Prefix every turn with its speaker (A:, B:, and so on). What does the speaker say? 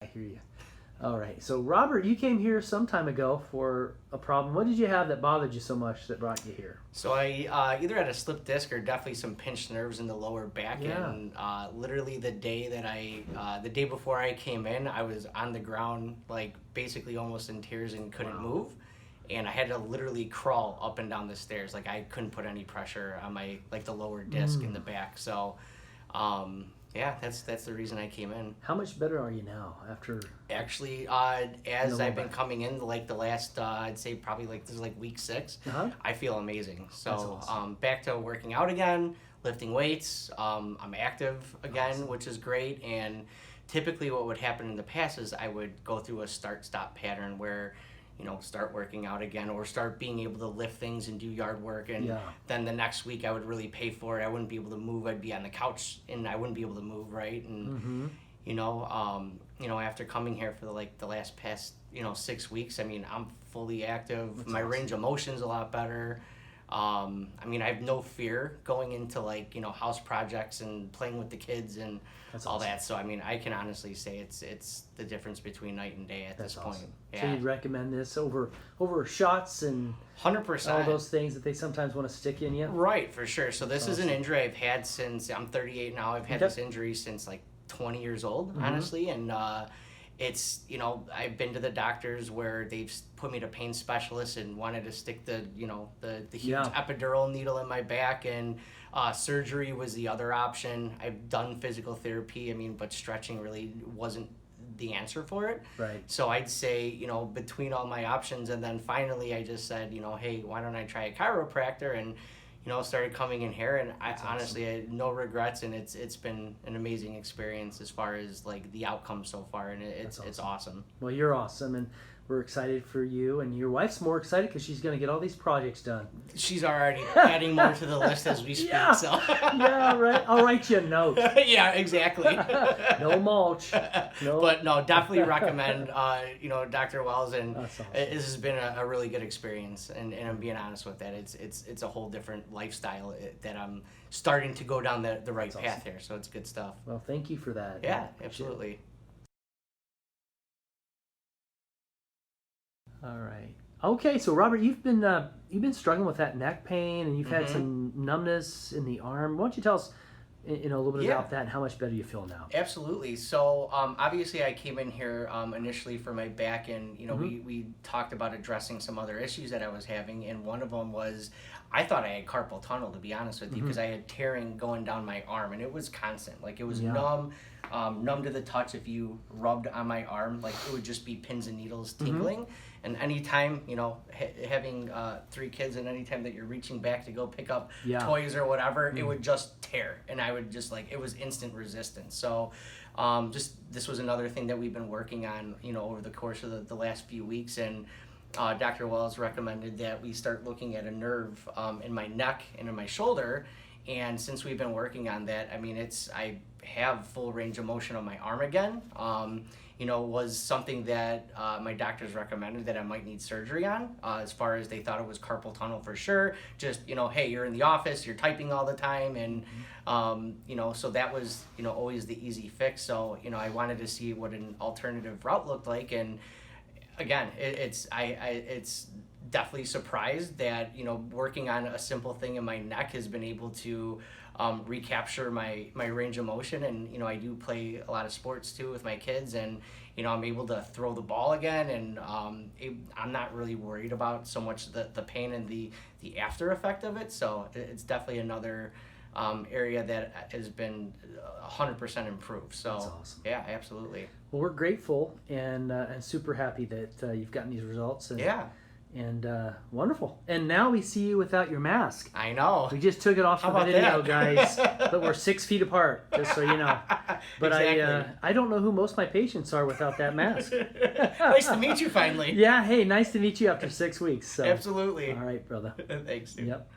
A: I hear you. All right. So, Robert, you came here some time ago for a problem. What did you have that bothered you so much that brought you here?
B: So I either had a slip disc or definitely some pinched nerves in the lower back.
A: Yeah.
B: And literally the day before I came in, I was on the ground, like basically almost in tears and couldn't move. And I had to literally crawl up and down the stairs. Like I couldn't put any pressure on my, like the lower disc in the back. So, yeah, that's the reason I came in.
A: How much better are you now after?
B: Actually, as I've been coming in, like the last, I'd say probably like this is like week 6, I feel amazing. So,
A: awesome.
B: Back to working out again, lifting weights. I'm active again, which is great. And typically, what would happen in the past is I would go through a start-stop pattern where, start working out again or start being able to lift things and do yard work. And then the next week I would really pay for it. I wouldn't be able to move. I'd be on the couch and I wouldn't be able to move, right? And, after coming here for the last past, 6 weeks, I mean, I'm fully active.
A: That's
B: My
A: awesome.
B: range of motion's a lot better. I have no fear going into house projects and playing with the kids and all that. So I can honestly say it's the difference between night and day at this point.
A: Yeah. So you'd recommend this over shots and
B: 100%.
A: all those things that they sometimes want to stick in you?
B: Right, for sure. So this is an injury I've had since I'm 38 now. I've had this injury since like 20 years old, honestly, and it's, I've been to the doctors where they've put me to pain specialists and wanted to stick the huge epidural needle in my back, and surgery was the other option. I've done physical therapy, but stretching really wasn't the answer for it.
A: Right.
B: So I'd say, between all my options, and then finally I just said, hey, why don't I try a chiropractor? And started coming in here, and honestly, I had no regrets, and it's been an amazing experience as far as like the outcome so far, and it's awesome.
A: Well, you're awesome, and we're excited for you, and your wife's more excited because she's going to get all these projects done.
B: She's already adding more to the list as we speak.
A: Yeah.
B: So
A: Yeah, right. I'll write you a note.
B: Yeah, exactly.
A: No mulch. No.
B: But no, definitely recommend Dr. Wells, and
A: That's awesome.
B: This has been a really good experience, and I'm being honest with that. It's a whole different lifestyle that I'm starting to go down the right path here, so it's good stuff.
A: Well, thank you for that.
B: Yeah, absolutely.
A: All right. Okay, so Robert, you've been struggling with that neck pain, and you've had some numbness in the arm. Why don't you tell us, a little bit about that and how much better you feel now?
B: Absolutely. So obviously, I came in here initially for my back, and we talked about addressing some other issues that I was having, and one of them was I thought I had carpal tunnel, to be honest with you, because I had tearing going down my arm, and it was constant. Like it was numb to the touch. If you rubbed on my arm, like it would just be pins and needles tingling. And anytime, having 3 kids, and anytime that you're reaching back to go pick up toys or whatever, it would just tear. And I would just it was instant resistance. So this was another thing that we've been working on, over the course of the last few weeks. And Dr. Wells recommended that we start looking at a nerve in my neck and in my shoulder. And since we've been working on that, I have full range of motion on my arm again. Was something that my doctors recommended that I might need surgery on, as far as they thought it was carpal tunnel for sure. Just, hey, you're in the office, you're typing all the time, and, so that was, always the easy fix. So, I wanted to see what an alternative route looked like. And again, it's definitely surprised that, working on a simple thing in my neck has been able to recapture my range of motion. And I do play a lot of sports too with my kids, and I'm able to throw the ball again, and I'm not really worried about so much the pain and the after effect of it. So it's definitely another area that has been 100% improved. So
A: that's awesome.
B: Yeah, absolutely.
A: Well, we're grateful and super happy that you've gotten these results. And wonderful. And now we see you without your mask.
B: I know.
A: We just took it off
B: How
A: the
B: about
A: video,
B: that?
A: guys. But we're 6 feet apart, just so you know. But
B: Exactly.
A: I don't know who most of my patients are without that mask.
B: Nice to meet you finally.
A: Yeah, hey, nice to meet you after 6 weeks. So.
B: Absolutely.
A: All right, brother.
B: Thanks, dude.
A: Yep.